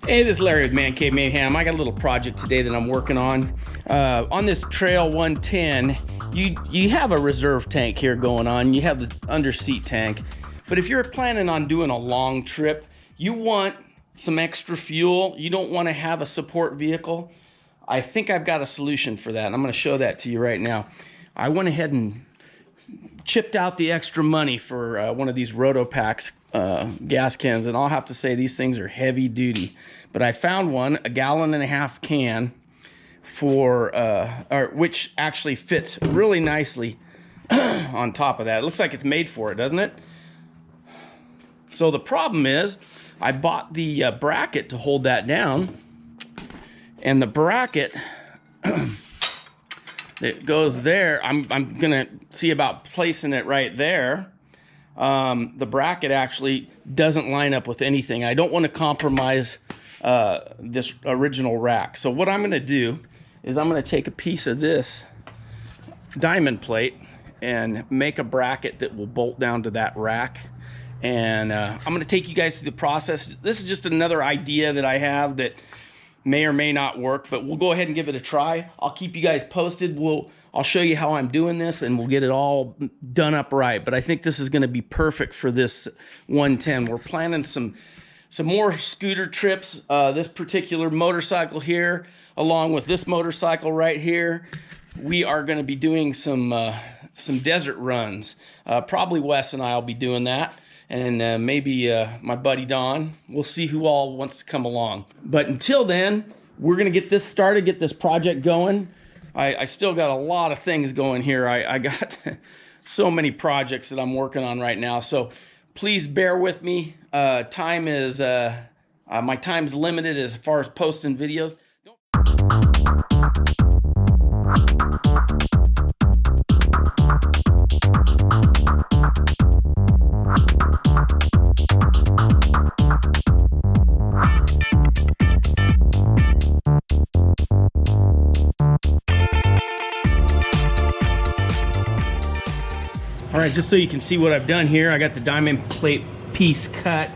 Hey, this is Larry with ManCave Mayhem. I got a little project today that I'm working on. On this Trail 110, you have a reserve tank here going on. You have the under seat tank. But if you're planning on doing a long trip, you want some extra fuel. You don't want to have a support vehicle. I think I've got a solution for that. And I'm going to show that to you right now. I went ahead and chipped out the extra money for one of these Rotopax gas cans, and I'll have to say these things are heavy duty. But I found one, a 1.5 gallon can, for which actually fits really nicely on top of that. It looks like it's made for it, doesn't it? So the problem is, I bought the bracket to hold that down, and the bracket that goes there, I'm gonna see about placing it right there. The bracket actually doesn't line up with anything. I don't want to compromise this original rack. So what I'm gonna do is I'm gonna take a piece of this diamond plate and make a bracket that will bolt down to that rack. And I'm gonna take you guys through the process. This is just another idea that I have that may or may not work, but we'll go ahead and give it a try. I'll keep you guys posted. I'll show you how I'm doing this, and we'll get it all done up right. But I think this is going to be perfect for this 110. We're planning some more scooter trips. This particular motorcycle here, along with this motorcycle right here, we are going to be doing some desert runs. Probably Wes and I will be doing that. And maybe my buddy Don. We'll see who all wants to come along. But until then, we're gonna get this started, get this project going. I still got a lot of things going here. I got so many projects that I'm working on right now. So please bear with me. My time's limited as far as posting videos. All right, just so you can see what I've done here, I got the diamond plate piece cut.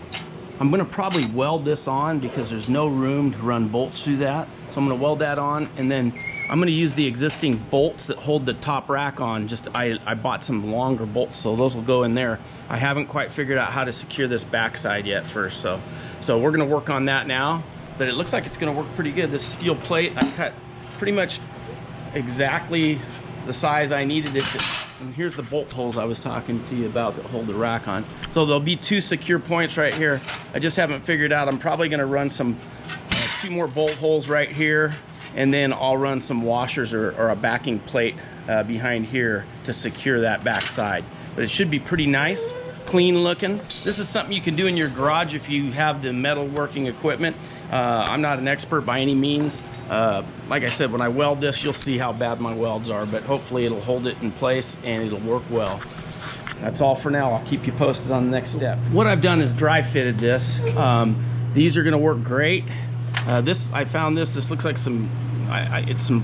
I'm gonna probably weld this on because there's no room to run bolts through that. So I'm gonna weld that on, and then I'm gonna use the existing bolts that hold the top rack on. I bought some longer bolts, so those will go in there. I haven't quite figured out how to secure this backside yet first, so we're gonna work on that now. But it looks like it's gonna work pretty good. This steel plate, I cut pretty much exactly the size I needed it to. And here's the bolt holes I was talking to you about that hold the rack on. So there'll be 2 secure points right here. I just haven't figured out. I'm probably gonna run some 2 more bolt holes right here, and then I'll run some washers or a backing plate behind here to secure that back side. But it should be pretty nice, clean looking. This is something you can do in your garage if you have the metal working equipment. I'm not an expert by any means. Like I said, when I weld this, you'll see how bad my welds are, but hopefully it'll hold it in place and it'll work well. That's all for now. I'll keep you posted on the next step. What I've done is dry fitted this. These are gonna work great. I found this looks like it's some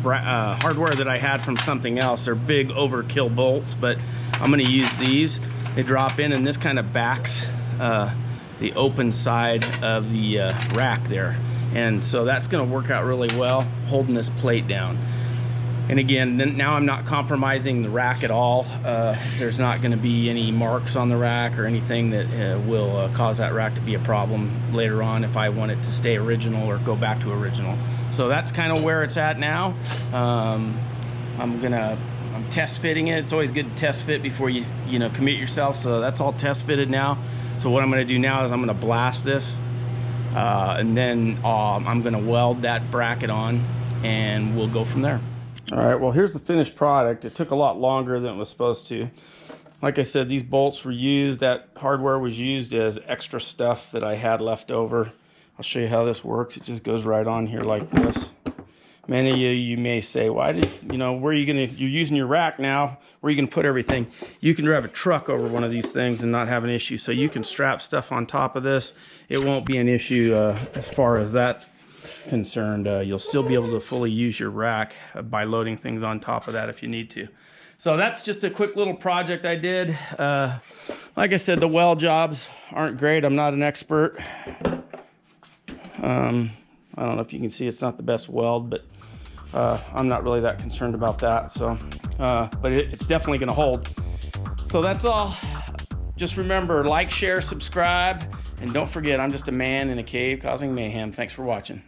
hardware that I had from something else. They're big overkill bolts, but I'm gonna use these. They drop in, and this kind of backs the open side of the rack there. And so that's gonna work out really well, holding this plate down. And again, now I'm not compromising the rack at all. There's not gonna be any marks on the rack or anything that will cause that rack to be a problem later on if I want it to stay original or go back to original. So that's kind of where it's at now. I'm test fitting it. It's always good to test fit before you commit yourself. So that's all test fitted now. So what I'm gonna do now is I'm gonna blast this, and then I'm gonna weld that bracket on, and we'll go from there. All right, well, here's the finished product. It took a lot longer than it was supposed to. Like I said, these bolts were used, that hardware was used as extra stuff that I had left over. I'll show you how this works. It just goes right on here like this. Many of you may say, why did, where are you gonna, you're using your rack now, where are you gonna put everything? You can drive a truck over one of these things and not have an issue. So you can strap stuff on top of this. It won't be an issue as far as that's concerned. You'll still be able to fully use your rack by loading things on top of that if you need to. So that's just a quick little project I did. Like I said, the weld jobs aren't great. I'm not an expert. I don't know if you can see, it's not the best weld, but I'm not really that concerned about that. So, but it's definitely gonna hold. So that's all. Just remember, like, share, subscribe, and don't forget, I'm just a man in a cave causing mayhem. Thanks for watching.